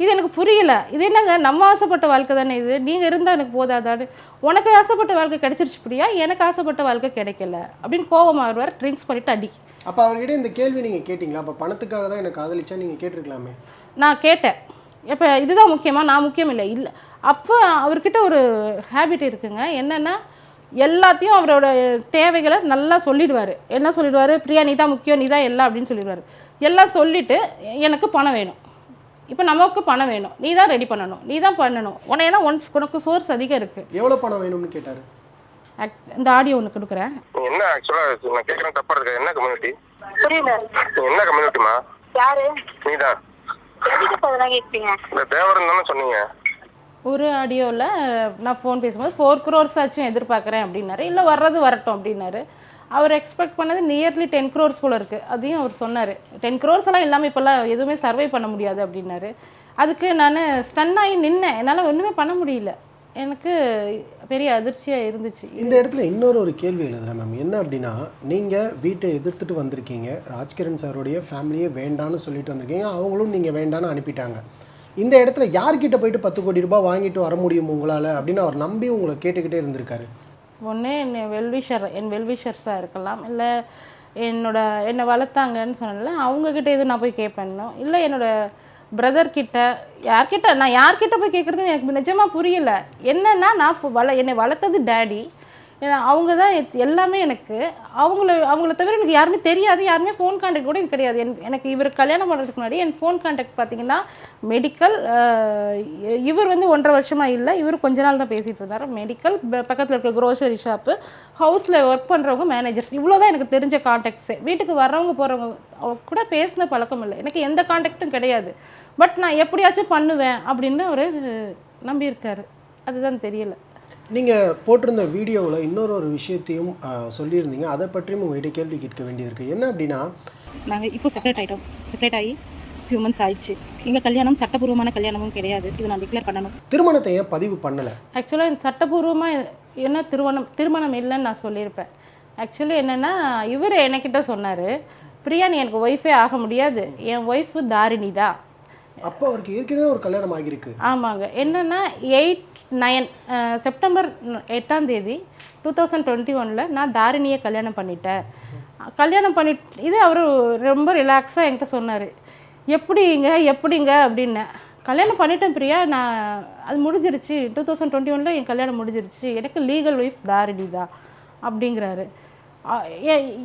இது எனக்கு புரியல. இது என்னங்க, நம்ம ஆசைப்பட்ட வாழ்க்கை தானே இது, நீங்கள் இருந்தால் எனக்கு போதாதான்னு. உனக்கு ஆசைப்பட்ட வாழ்க்கை கிடைச்சிருச்சு இப்படியா, எனக்கு ஆசைப்பட்ட வாழ்க்கை கிடைக்கல அப்படின்னு கோபமாக வருவார், ட்ரிங்க்ஸ் பண்ணிவிட்டு அடி. அப்போ அவர்கிட்ட இந்த கேள்வி நீங்கள் கேட்டிங்களா? அப்போ பணத்துக்காக தான் எனக்கு காதலிச்சா நீங்கள் கேட்டிருக்கலாமே. நான் கேட்டேன், இப்போ இதுதான் முக்கியமாக, நான் முக்கியம் இல்லை. அப்போ அவர்கிட்ட ஒரு ஹேபிட் இருக்குங்க, என்னென்னா எல்லாத்தையும் அவரோட தேவைகளை நல்லா சொல்லிடுவார். என்ன சொல்லிடுவார், பிரியா நீ தான் முக்கியம், நீ தான் எல்லாம் அப்படின்னு சொல்லிடுவார். எல்லாம் சொல்லிவிட்டு எனக்கு பணம் வேணும், இப்போ நமக்கு பணம் வேணும், நீ தான் ரெடி பண்ணணும், நீ தான் பண்ணணும், ஏன்னா உனக்கு சோர்ஸ் அதிகம் இருக்குது. எவ்வளோ பணம் வேணும்னு கேட்டார். இந்த ஆடியோ ஒன்று கொடுக்குறேன். என்ன ஆக்சுவலாக நான் கேட்குறேன் தப்பா இருக்கு, என்ன கம்யூனிட்டி? புரியல. என்ன கம்யூனிட்டிமா? யாரு? நீ தான் இந்த தேவரன் தானே சொன்னீங்க. ஒரு ஆடியோவில் நான் ஃபோன் பேசும்போது 4 crores ஆச்சும் எதிர்பார்க்குறேன் அப்படின்னாரு. இல்லை வர்றது வரட்டும் அப்படின்னாரு. அவர் எக்ஸ்பெக்ட் பண்ணது நியர்லி 10 crores போல் இருக்குது. அதையும் அவர் சொன்னார். 10 crores எல்லாம் இல்லாமல் இப்போல்லாம் எதுவுமே சர்வை பண்ண முடியாது அப்படின்னாரு. அதுக்கு நான் ஸ்டன் ஆகி நின்னேன், என்னால் ஒன்றுமே பண்ண முடியல. எனக்கு பெரிய அதிர்ச்சியாக இருந்துச்சு. இந்த இடத்துல இன்னொரு கேள்வி எழுதுறேன் மேம். என்ன அப்படின்னா, நீங்கள் வீட்டை எதிர்த்துட்டு வந்திருக்கீங்க, ராஜ்கிரண் சாருடைய ஃபேமிலியே வேண்டான்னு சொல்லிட்டு வந்திருக்கீங்க, அவங்களும் நீங்கள் வேண்டான்னு அனுப்பிட்டாங்க. இந்த இடத்துல யார்கிட்ட போயிட்டு 10 கோடி ரூபாய் வாங்கிட்டு வர முடியும் உங்களால் அப்படின்னு அவர் நம்பி உங்களை கேட்டுக்கிட்டே இருந்திருக்காரு? ஒன்று என் வெல்விஷர்ஸாக இருக்கலாம், இல்லை என்னை வளர்த்தாங்கன்னு சொன்னல அவங்கக்கிட்ட எதுவும் நான் போய் கேட்பேன்னோ, இல்லை என்னோடய பிரதர்கிட்ட யார்கிட்ட போய் கேட்குறதுன்னு எனக்கு நிஜமாக புரியலை. என்னென்னா நான் இப்போ என்னை வளர்த்தது டேடி, அவங்க தான் எல்லாமே எனக்கு. அவங்கள தவிர எனக்கு யாருமே தெரியாது, யாருமே ஃபோன் கான்டாக்ட் கூட எனக்கு கிடையாது. எனக்கு இவர் கல்யாணம் பண்ணுறதுக்கு முன்னாடி என் ஃபோன் கான்டாக்ட் பார்த்திங்கன்னா மெடிக்கல், இவர் வந்து 1.5 வருஷமாக இல்லை, இவர் கொஞ்ச நாள் தான் பேசிகிட்டு இருந்தார். மெடிக்கல், பக்கத்தில் இருக்க க்ரோசரி ஷாப்பு, ஹவுஸில் ஒர்க் பண்ணுறவங்க, மேனேஜர்ஸ், இவ்வளோ தான் எனக்கு தெரிஞ்ச கான்டாக்ட்ஸு. வீட்டுக்கு வர்றவங்க போகிறவங்க கூட பேசின பழக்கம் இல்லை, எனக்கு எந்த கான்டாக்டும் கிடையாது. பட் நான் எப்படியாச்சும் பண்ணுவேன் அப்படின்னு அவர் நம்பியிருக்காரு, அதுதான் தெரியலை. நீங்கள் போட்டிருந்த வீடியோவில் இன்னொரு விஷயத்தையும் சொல்லியிருந்தீங்க, அதை பற்றியும் உங்கள்கிட்ட கேள்வி கேட்க வேண்டியிருக்கு. என்ன அப்படின்னா, நாங்கள் இப்போ செப்பரேட் ஆகி ஃபியூ மந்த்ஸ் ஆயிடுச்சு. எங்கள் கல்யாணம் சட்டப்பூர்வமான கல்யாணமும் கிடையாது, இது நான் டிக்ளேர் பண்ணணும். திருமணத்தை ஏன் பதிவு பண்ணலை? ஆக்சுவலாக இந்த சட்டப்பூர்வமாக என்ன திருமணம் இல்லைன்னு நான் சொல்லியிருப்பேன். ஆக்சுவலி என்னென்னா, இவர் என்கிட்ட சொன்னார், பிரியா நீ எனக்கு ஒய்ஃபே ஆக முடியாது, என் ஒய்ஃபு தாரிணி தான். அப்போ அவருக்கு ஏற்கனவே ஒரு கல்யாணம் ஆகியிருக்கு. ஆமாங்க. என்னென்னா செப்டம்பர் 8ஆம் தேதி 2021 நான் தாரிணியை கல்யாணம் பண்ணிட்டேன். இது அவர் ரொம்ப ரிலாக்ஸாக என்கிட்ட சொன்னார். எப்படிங்க அப்படின்னு. கல்யாணம் பண்ணிட்டேன் பிரியா, நான் அது முடிஞ்சிருச்சு, 2021 என் கல்யாணம் முடிஞ்சிருச்சு, எனக்கு லீகல் ஒய்ஃப் தாரிணி தான் அப்படிங்கிறாரு.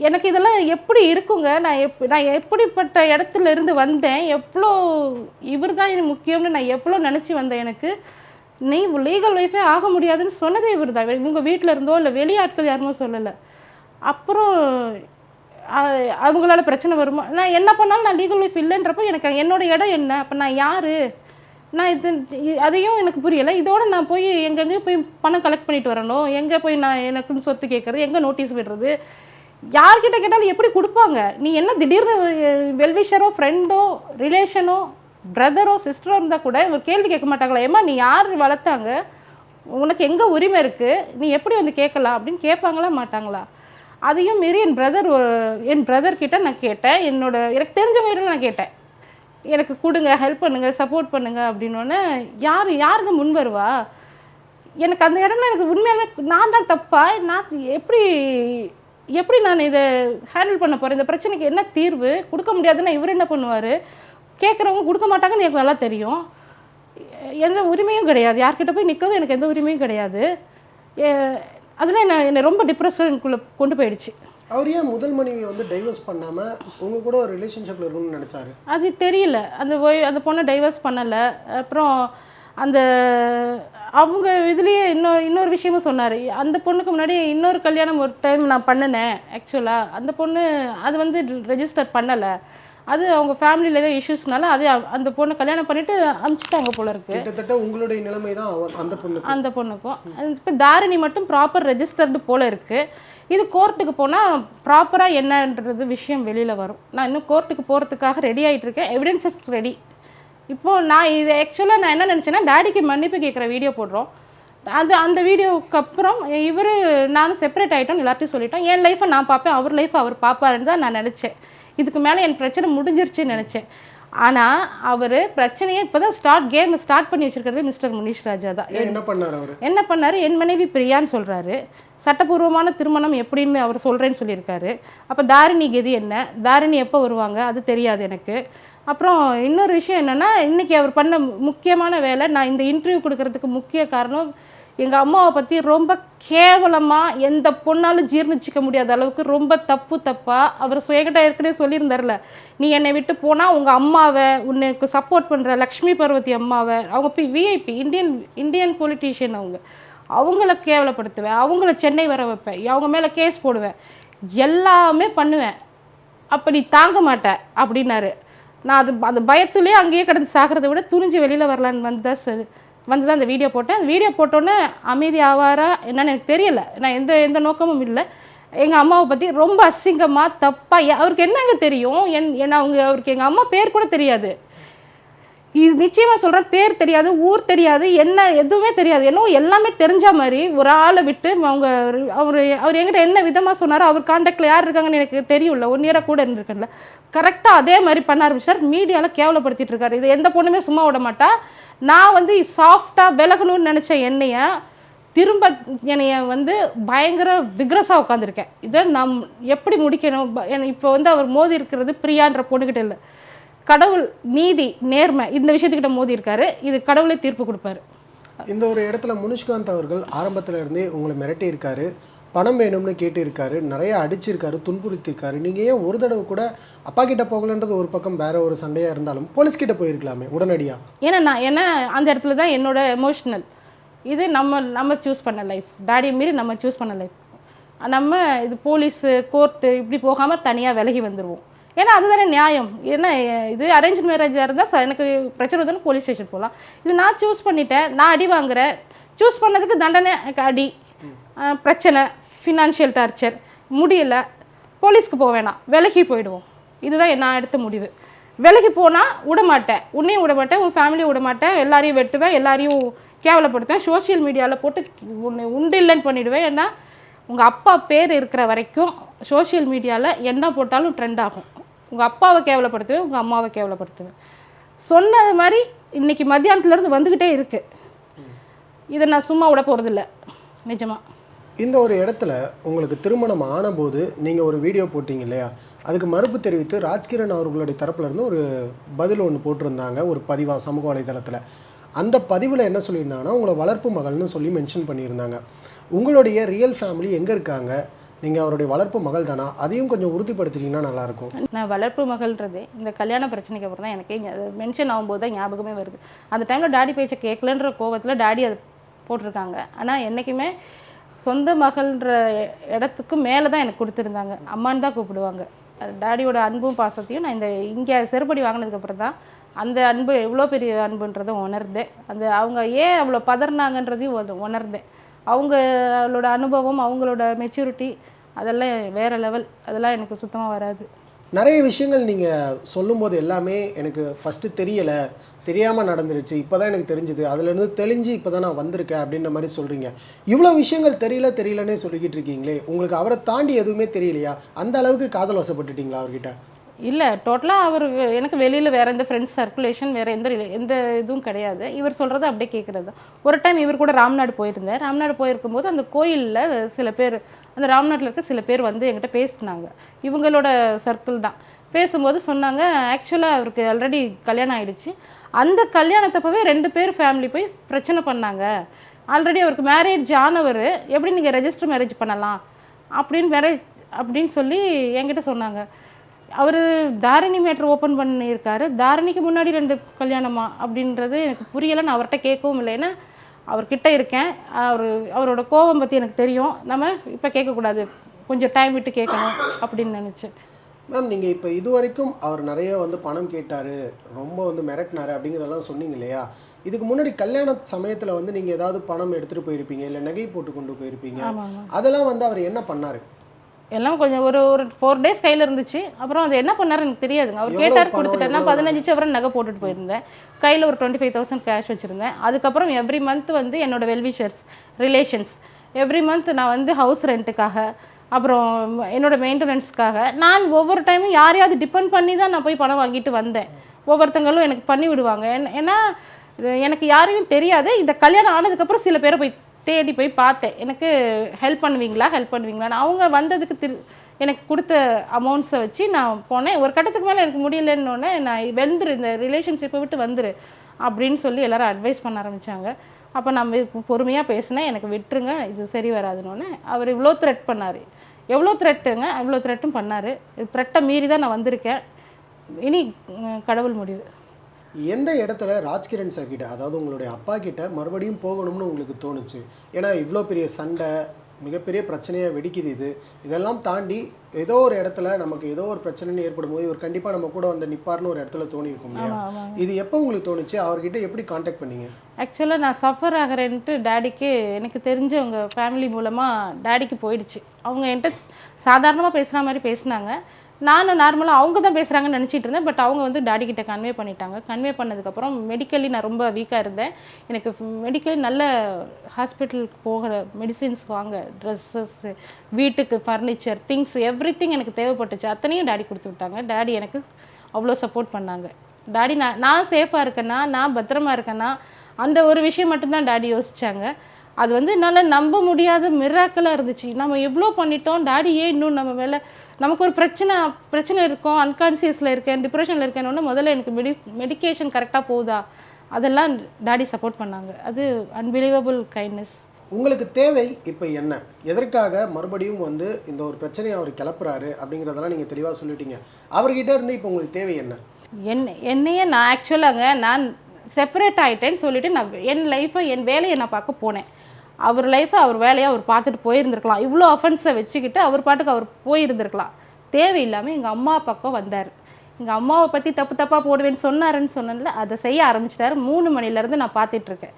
எனக்கு இதெல்லாம் எப்படி இருக்குங்க? நான் எப்படிப்பட்ட இடத்துல இருந்து வந்தேன், எவ்வளோ இவர் தான் எனக்கு முக்கியம்னு நான் எவ்வளோ நினச்சி வந்தேன். எனக்கு நீ லீகல் ஒய்ஃபே ஆக முடியாதுன்னு சொன்னதே இவர் தான். உங்கள் வீட்டில் இருந்தோ இல்லை வெளியாட்கள் யாருமோ சொல்லலை. அப்புறம் அவங்களால பிரச்சனை வருமா, நான் என்ன பண்ணாலும் நான் லீகல் ஒய்ஃப் இல்லைன்றப்போ எனக்கு என்னோடய இடம் என்ன, அப்போ நான் யார்? நான் அதையும் எனக்கு புரியலை. இதோடு நான் போய் எங்கெங்கேயும் போய் பணம் கலெக்ட் பண்ணிட்டு வரணும், எங்கே போய் நான் எனக்குன்னு சொத்து கேட்குறது, எங்கே நோட்டீஸ் விடுறது, யார்கிட்ட கேட்டாலும் எப்படி கொடுப்பாங்க? நீ என்ன திடீர்னு வெல்விஷரோ, ஃப்ரெண்டோ, ரிலேஷனோ, பிரதரோ, சிஸ்டரோ இருந்தால் கூட ஒரு கேள்வி கேட்க மாட்டாங்களா? ஏம்மா நீ யார் வளர்த்தாங்க, உனக்கு எங்கே உரிமை இருக்குது, நீ எப்படி வந்து கேட்கலாம் அப்படின்னு கேட்பாங்களா மாட்டாங்களா? அதையும் மீறி என் பிரதர்கிட்ட நான் கேட்டேன், எனக்கு தெரிஞ்சவங்க நான் கேட்டேன், எனக்கு கொடுங்க, ஹெல்ப் பண்ணுங்கள், சப்போர்ட் பண்ணுங்கள் அப்படின்னோடனே யாருங்க முன் வருவா? எனக்கு அந்த இடம்ல எனக்கு உண்மையாலுமே நான் தான் தப்பா? நான் எப்படி நான் இதை ஹேண்டில் பண்ண போகிறேன்? இந்த பிரச்சனைக்கு என்ன தீர்வு? கொடுக்க முடியாதுன்னா இவர் என்ன பண்ணுவார்? கேட்குறவங்க கொடுக்க மாட்டாங்கன்னு எனக்கு நல்லா தெரியும். எந்த உரிமையும் கிடையாது, யார்கிட்ட போய் நிற்கவும் எனக்கு எந்த உரிமையும் கிடையாது. அதில் என்னை ரொம்ப டிப்ரெஷனுக்குள்ளே கொண்டு போயிடுச்சு. அவர் ஏன் முதல் மனைவியை வந்து டைவர்ஸ் பண்ணாமல் உங்கள் கூட ஒரு ரிலேஷன்ஷிப்பில் இருக்கணும்னு நினச்சாரு? அது தெரியல. அந்த பொண்ணை டைவர்ஸ் பண்ணலை. அப்புறம் அவங்க இதுலேயே இன்னொரு விஷயமும் சொன்னார். அந்த பொண்ணுக்கு முன்னாடி இன்னொரு கல்யாணம் ஒரு டைம் நான் பண்ணினேன். ஆக்சுவலாக அந்த பொண்ணு அது வந்து ரெஜிஸ்டர் பண்ணலை. அது அவங்க ஃபேமிலியில் ஏதோ இஷ்யூஸ்னால அந்த பொண்ணை கல்யாணம் பண்ணிவிட்டு அனுப்பிச்சிட்டாங்க போல இருக்குது. கிட்டத்தட்ட உங்களுடைய நிலைமை தான் அந்த பொண்ணுக்கும். இப்போ தாரிணி மட்டும் ப்ராப்பர் ரெஜிஸ்டர்டு போல் இருக்குது. இது கோர்ட்டுக்கு போனால் ப்ராப்பராக என்னன்றது விஷயம் வெளியில் வரும். நான் இன்னும் கோர்ட்டுக்கு போகிறதுக்காக ரெடி ஆகிட்டு இருக்கேன், எவிடன்சஸ் ரெடி. இப்போது நான் இது ஆக்சுவலாக நான் என்ன நினச்சேன்னா, டேடிக்கு மன்னிப்பு கேட்குற வீடியோ போடுறோம். அந்த வீடியோவுக்கு அப்புறம் நானும் செப்பரேட் ஆகிட்டோம், எல்லாத்தையும் சொல்லிட்டோம். என் லைஃப்பை நான் பார்ப்பேன், அவர் லைஃப்பை அவர் பார்ப்பாருன்னு தான் நான் நினச்சேன். இதுக்கு மேலே என் பிரச்சனை முடிஞ்சிருச்சுன்னு நினச்சேன். ஆனால் அவர் பிரச்சனையை இப்போ தான் கேம் ஸ்டார்ட் பண்ணி வச்சுருக்கிறது மிஸ்டர் முனிஷ் ராஜா தான். என்ன பண்ணார்? என் மனைவி பிரியான்னு சொல்கிறாரு. சட்டப்பூர்வமான திருமணம் எப்படின்னு அவர் சொல்கிறேன்னு சொல்லியிருக்காரு. அப்போ தாரிணி கதி என்ன, தாரிணி எப்போ வருவாங்க அது தெரியாது எனக்கு. அப்புறம் இன்னொரு விஷயம் என்னென்னா, இன்றைக்கி அவர் பண்ண முக்கியமான வேலை, நான் இந்த இன்டர்வியூ கொடுக்கறதுக்கு முக்கிய காரணம், எங்கள் அம்மாவை பற்றி ரொம்ப கேவலமாக எந்த பொண்ணாலும் ஜீர்ணிச்சிக்க முடியாத அளவுக்கு ரொம்ப தப்பாக அவர் சுயகிட்ட ஏற்கனவே சொல்லியிருந்தார்ல, நீ என்னை விட்டு போனால் உங்கள் அம்மாவை, உன்னுக்கு சப்போர்ட் பண்ணுற லக்ஷ்மி பார்வதி அம்மாவை, அவங்க விஐபி இந்தியன் பொலிட்டீஷியன், அவங்கள கேவலப்படுத்துவேன், அவங்கள சென்னை வர வைப்பேன், அவங்க மேலே கேஸ் போடுவேன், எல்லாமே பண்ணுவேன், அப்படி தாங்க மாட்டேன் அப்படின்னாரு. நான் அந்த பயத்துலேயே அங்கேயே கிடந்து சாகிறத விட துணிஞ்சு வெளியில் வரலான்னு வந்து தான் அந்த வீடியோ போட்டேன். அந்த வீடியோ போட்டோன்னே அமைதி ஆவாரா என்னன்னு எனக்கு தெரியலை. நான் எந்த நோக்கமும் இல்லை. எங்கள் அம்மாவை பற்றி ரொம்ப அசிங்கமாக தப்பாக அவருக்கு என்னங்க தெரியும்? அவருக்கு எங்கள் அம்மா பேர் கூட தெரியாது. இது நிச்சயமாக சொல்கிறேன், பேர் தெரியாது, ஊர் தெரியாது, என்ன எதுவுமே தெரியாது. என்னோ எல்லாமே தெரிஞ்ச மாதிரி ஒரு ஆளை விட்டு அவர் என்கிட்ட என்ன விதமாக சொன்னாரோ, அவர் கான்டாக்டில் யார் இருக்காங்கன்னு எனக்கு தெரியும்ல, 1 இயராக கூட இருந்திருக்கேன்ல. கரெக்டாக அதே மாதிரி பண்ண ஆரம்பிச்சார். மீடியாவில் கேவலப்படுத்திட்டு இருக்காரு. இது எந்த பொண்ணுமே சும்மா விட மாட்டா. நான் வந்து சாஃப்டாக விலகணும்னு நினச்ச என்னைய திரும்ப என்னைய வந்து பயங்கர விக்ரஸாக உட்காந்துருக்கேன். இதை நான் எப்படி முடிக்கணும்? இப்போ வந்து அவர் மோதி இருக்கிறது பிரியான்ற பொண்ணுக்கிட்ட இல்லை, கடவுள், நீதி, நேர்மை இந்த விஷயத்துக்கிட்ட மோதி இருக்காரு. இது கடவுளே தீர்ப்பு கொடுப்பாரு. இந்த ஒரு இடத்துல முனிஷ்காந்த் அவர்கள் ஆரம்பத்தில் இருந்தே உங்களை மிரட்டி இருக்காரு, பணம் வேணும்னு கேட்டு இருக்காரு, நிறைய அடிச்சிருக்காரு, துன்புறுத்திருக்காரு. நீங்கள் ஏன் ஒரு தடவை கூட அப்பா கிட்ட போகலன்றது ஒரு பக்கம் வேற ஒரு சண்டையாக இருந்தாலும் போலீஸ்கிட்ட போயிருக்கலாமே உடனடியாக? ஏன்னா அந்த இடத்துல தான் என்னோட எமோஷ்னல் இது நம்ம சூஸ் பண்ண லைஃப், டாடியை மீறி நம்ம சூஸ் பண்ண லைஃப். நம்ம இது போலீஸு கோர்ட்டு இப்படி போகாமல் தனியாக விலகி வந்துடுவோம். ஏன்னா அதுதானே நியாயம். ஏன்னா இது அரேஞ்ச் மேரேஜாக இருந்தால் எனக்கு பிரச்சனை வந்தாலும் போலீஸ் ஸ்டேஷன் போகலாம். இது நான் சூஸ் பண்ணிட்டேன், நான் அடி வாங்குறேன். சூஸ் பண்ணதுக்கு தண்டனை அடி, பிரச்சனை, ஃபினான்ஷியல் டார்ச்சர், முடியலை, போலீஸ்க்கு போக வேணாம், விலகி போயிடுவோம். இதுதான் நான் எடுத்த முடிவு. விலகி போனால் விடமாட்டேன், உன்னையும் விடமாட்டேன், உன் ஃபேமிலியும் விடமாட்டேன், எல்லாரையும் வெட்டுவேன், எல்லாரையும் கேவலப்படுத்துவேன், சோஷியல் மீடியாவில் போட்டு உண்டு இல்லைன்னு பண்ணிவிடுவேன். ஏன்னா உங்கள் அப்பா பேர் இருக்கிற வரைக்கும் சோஷியல் மீடியாவில் என்ன போட்டாலும் ட்ரெண்ட் ஆகும். உங்கள் அப்பாவை கேவலப்படுத்துவேன், உங்கள் அம்மாவை கேவலப்படுத்துவேன். சொன்னது மாதிரி இன்றைக்கி மத்தியானத்துலேருந்து வந்துக்கிட்டே இருக்குது. இதை நான் சும்மா விட போகிறதில்ல நிஜமாக. இந்த ஒரு இடத்துல உங்களுக்கு திருமணம் ஆனபோது நீங்கள் ஒரு வீடியோ போட்டிங்க இல்லையா, அதுக்கு மறுப்பு தெரிவித்து ராஜ்கிரண் அவர்களுடைய தரப்புலேருந்து ஒரு பதில் ஒன்று போட்டிருந்தாங்க, ஒரு பதிவாக சமூக வலைதளத்தில். அந்த பதிவில் என்ன சொல்லியிருந்தாங்கன்னா, உங்களை வளர்ப்பு மகள்னு சொல்லி மென்ஷன் பண்ணியிருந்தாங்க. உங்களுடைய ரியல் ஃபேமிலி எங்கே இருக்காங்க, நீங்கள் அவருடைய வளர்ப்பு மகள் தானா, அதையும் கொஞ்சம் உறுதிப்படுத்திட்டீங்கன்னா நல்லாயிருக்கும். நான் வளர்ப்பு மகள்ன்றது இந்த கல்யாண பிரச்சனைக்கு அப்புறம் தான் எனக்கு மென்ஷன் ஆகும்போது தான் ஞாபகமே வருது. அந்த டைமில் டாடி பேச்சை கேட்கலன்ற கோவத்தில் டாடி அதை போட்டிருக்காங்க. ஆனால் என்றைக்குமே சொந்த மகள்ன்ற இடத்துக்கு மேலே தான் எனக்கு கொடுத்துருந்தாங்க. அம்மான்னு தான் கூப்பிடுவாங்க. டாடியோட அன்பும் பாசத்தையும் நான் இங்கே செருப்படி வாங்கினதுக்கப்புறம் தான் அந்த அன்பு எவ்வளோ பெரிய அன்புன்றதை உணர்ந்தேன். அவங்க ஏன் அவ்வளோ பதறினாங்கன்றதையும் உணர்ந்தேன். அவங்களோட அனுபவம், அவங்களோட மெச்சூரிட்டி அதெல்லாம் வேறு லெவல். அதெல்லாம் எனக்கு சுத்தமாக வராது. நிறைய விஷயங்கள் நீங்கள் சொல்லும்போது எல்லாமே எனக்கு ஃபஸ்ட்டு தெரியலை, தெரியாமல் நடந்துருச்சு, இப்போ தான் எனக்கு தெரிஞ்சுது, அதுலேருந்து தெளிஞ்சு இப்போ தான் நான் வந்திருக்கேன் அப்படின்ற மாதிரி சொல்கிறீங்க. இவ்வளோ விஷயங்கள் தெரியலன்னே சொல்லிக்கிட்டு இருக்கீங்களே, உங்களுக்கு அவரை தாண்டி எதுவுமே தெரியலையா? அந்த அளவுக்கு காதல் வசப்பட்டுட்டீங்களா அவர்கிட்ட? இல்லை, டோட்டலாக அவர் எனக்கு வெளியில் வேறு எந்த ஃப்ரெண்ட்ஸ் சர்க்குலேஷன் வேறு எந்த இதுவும் கிடையாது. இவர் சொல்கிறத அப்படியே கேட்குறது தான். ஒரு டைம் இவர் கூட ராம்நாடு போயிருந்தேன். ராம்நாடு போயிருக்கும்போது அந்த கோயிலில் சில பேர், அந்த ராம்நாட்டில் இருக்க சில பேர் வந்து என்கிட்ட பேசினாங்க. இவங்களோட சர்க்கிள் தான். பேசும்போது சொன்னாங்க, ஆக்சுவலாக அவருக்கு ஆல்ரெடி கல்யாணம் ஆகிடுச்சு. அந்த கல்யாணத்தப்பவே 2 பேர் ஃபேமிலி போய் பிரச்சனை பண்ணாங்க. ஆல்ரெடி அவருக்கு மேரேஜ் ஆனவர், எப்படி நீங்கள் ரெஜிஸ்டர் மேரேஜ் பண்ணலாம் அப்படின்னு சொல்லி என்கிட்ட சொன்னாங்க. அவர் தாரணி மேட்ரு ஓப்பன் பண்ணியிருக்காரு. தாரணிக்கு முன்னாடி 2 கல்யாணமா அப்படின்றது எனக்கு புரியலை. நான் அவர்கிட்ட கேட்கவும் இல்லை. ஏன்னா அவர்கிட்ட இருக்கேன், அவரோட கோபம் பற்றி எனக்கு தெரியும். நம்ம இப்போ கேட்கக்கூடாது, கொஞ்சம் டைம் விட்டு கேட்கணும் அப்படின்னு நினச்சேன். மேம், நீங்கள் இப்போ இது வரைக்கும் அவர் நிறைய வந்து பணம் கேட்டார், ரொம்ப வந்து மிரட்டினார் அப்படிங்கிறதெல்லாம் சொன்னீங்க இல்லையா? இதுக்கு முன்னாடி கல்யாண சமயத்தில் வந்து நீங்கள் ஏதாவது பணம் எடுத்துகிட்டு போயிருப்பீங்க, இல்லை நகை போட்டு கொண்டு போயிருப்பீங்க. அதெல்லாம் வந்து அவர் என்ன பண்ணார்? எல்லாம் கொஞ்சம் ஒரு 4 days கையில் இருந்துச்சு. அப்புறம் அது என்ன பண்ணார் எனக்கு தெரியாதுங்க. அவர் கேட்டார், கொடுத்துட்டேன். நான் 15 சவரன் நகை போட்டுட்டு போயிருந்தேன். கையில் ஒரு 25,000 கேஷ் வச்சுருந்தேன். அதுக்கப்புறம் எவ்ரி மந்த் வந்து என்னோடய வெல்விஷர்ஸ், ரிலேஷன்ஸ், எவ்ரி மந்த் நான் வந்து ஹவுஸ் ரெண்ட்டுக்காக, அப்புறம் என்னோடய மெயின்டெனன்ஸ்க்காக நான் ஒவ்வொரு டைமும் யாரையாவது டிபெண்ட் பண்ணி தான் நான் போய் பணம் வாங்கிட்டு வந்தேன். ஒவ்வொருத்தங்களும் எனக்கு பண்ணி விடுவாங்க. ஏன்னா எனக்கு யாரையும் தெரியாது. இந்த கல்யாணம் ஆனதுக்கப்புறம் சில பேரை போய் தேடி போய் பார்த்தேன், எனக்கு ஹெல்ப் பண்ணுவீங்களான்னு. அவங்க வந்ததுக்கு எனக்கு கொடுத்த அமௌண்ட்ஸை வச்சு நான் போனேன். ஒரு கட்டத்துக்கு மேலே எனக்கு முடியலன்னொன்னே நான் இந்த ரிலேஷன்ஷிப்பை விட்டு வந்துரு அப்படின்னு சொல்லி எல்லோரும் அட்வைஸ் பண்ண ஆரம்பித்தாங்க. அப்போ நான் பொறுமையாக பேசினேன், எனக்கு விட்டுருங்க, இது சரி வராதுன்னு. அவர் இவ்வளோ த்ரெட் பண்ணார். எவ்வளோ த்ரெட்டுங்க, அவ்வளோ த்ரெட்டும் பண்ணார். த்ரெட்டை மீறி தான் நான் வந்திருக்கேன். இனி கடவுள் முடிவு. எந்த இடத்துல ராஜ்கிரண் சார் கிட்ட, அதாவது உங்களுடைய அப்பா கிட்ட மறுபடியும் போகணும்னு உங்களுக்கு தோணுச்சு? ஏன்னா இவ்வளோ பெரிய சண்டை, மிகப்பெரிய பிரச்சனையாக வெடிக்குது. இதெல்லாம் தாண்டி ஏதோ ஒரு இடத்துல நமக்கு ஏதோ ஒரு பிரச்சனைன்னு ஏற்படும் போது இவர் கண்டிப்பாக நம்ம கூட வந்து நிற்பார்னு ஒரு இடத்துல தோணியிருக்கும் இல்லையா? இது எப்போ உங்களுக்கு தோணுச்சு? அவர்கிட்ட எப்படி காண்டாக்ட் பண்ணீங்க? ஆக்சுவலாக நான் சஃபர் ஆகிறேன்ட்டு டாடிக்கு எனக்கு தெரிஞ்சவங்க ஃபேமிலி மூலமாக டாடிக்கு போயிடுச்சு. அவங்க என்கிட்ட சாதாரணமாக பேசுகிற மாதிரி பேசினாங்க. நானும் நார்மலாக அவங்க தான் பேசுகிறாங்கன்னு நினச்சிட்டு இருந்தேன். பட் அவங்க வந்து டாடி கிட்ட கன்வே பண்ணிட்டாங்க. கன்வே பண்ணதுக்கப்புறம் மெடிக்கலி நான் ரொம்ப வீக்காக இருந்தேன். எனக்கு மெடிக்கலி நல்ல ஹாஸ்பிட்டலுக்கு போகிற மெடிசின்ஸ் வாங்க, ட்ரெஸ்ஸஸ், வீட்டுக்கு ஃபர்னிச்சர், திங்ஸ், எவ்ரிதிங் எனக்கு தேவைப்பட்டுச்சு. அத்தனையும் டாடி கொடுத்து விட்டாங்க. டாடி எனக்கு அவ்வளோ சப்போர்ட் பண்ணாங்க. டாடி நான் சேஃபாக இருக்கேன்னா, நான் பத்திரமா இருக்கேன்னா, அந்த ஒரு விஷயம் மட்டும்தான் டாடி யோசிச்சாங்க. அது வந்து என்னால் நம்ப முடியாத மிராக்கலாக இருந்துச்சு. நம்ம எவ்வளோ பண்ணிட்டோம், டாடி ஏன் இன்னும் நம்ம மேலே, நமக்கு ஒரு பிரச்சனை இருக்கும், அன்கான்சியஸில் இருக்கேன், டிப்ரெஷனில் இருக்கேன்னு முதல்ல எனக்கு மெடிக்கேஷன் கரெக்டாக போகுதா, அதெல்லாம் டாடி சப்போர்ட் பண்ணாங்க. அது அன்பிலீவபிள் கைண்ட்னஸ். உங்களுக்கு தேவை இப்போ என்ன, எதற்காக மறுபடியும் வந்து இந்த ஒரு பிரச்சனையை அவர் கிளப்புறாரு அப்படிங்கிறதெல்லாம் நீங்கள் தெளிவாக சொல்லிட்டீங்க. அவர்கிட்ட இருந்து இப்போ உங்களுக்கு தேவை என்ன? என்னையே நான் ஆக்சுவலாங்க நான் செப்பரேட் ஆகிட்டேன்னு சொல்லிவிட்டு நான் என் லைஃப்பை, என் வேலையை நான் பார்க்க போனேன். அவர் லைஃப்பை, அவர் வேலையை அவர் பார்த்துட்டு போயிருந்துருக்கலாம். இவ்வளோ அஃபென்ஸை வச்சுக்கிட்டு அவர் பாட்டுக்கு அவர் போயிருந்துருக்கலாம். தேவையில்லாமல் எங்கள் அம்மா பக்கம் வந்தார். எங்கள் அம்மாவை பற்றி தப்பாக போடுவேன்னு சொன்னேன்ல, அதை செய்ய ஆரம்பிச்சிட்டாரு. 3 மணிலேருந்து நான் பார்த்துட்ருக்கேன்.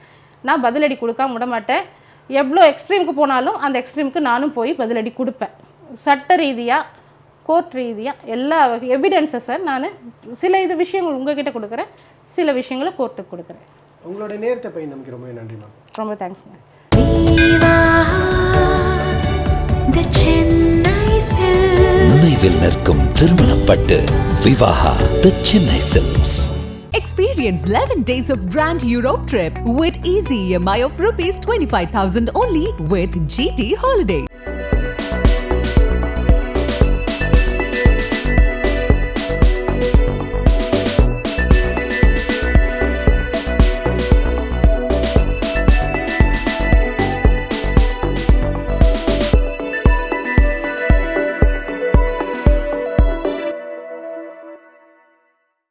நான் பதிலடி கொடுக்காம விட மாட்டேன். எவ்வளோ எக்ஸ்ட்ரீமுக்கு போனாலும் அந்த எக்ஸ்ட்ரீமுக்கு நானும் போய் பதிலடி கொடுப்பேன். சட்ட ரீதியாக, கோர்ட் ரீதியாக எல்லா எவிடன்ஸஸை நான் சில விஷயங்கள் உங்ககிட்ட கொடுக்குறேன், சில விஷயங்களை கோர்ட்டுக்கு கொடுக்குறேன். உங்களுடைய நேரத்தை போய் நமக்கு ரொம்ப நன்றி மேம். ரொம்ப தேங்க்ஸ்ங்க. நினைவில் நிற்கும் திருமணப்பட்டு விவாகா தி Chennai silks. Experience 11 days of Grand Europe trip with easy EMI of rupees 25,000 only with GT Holidays.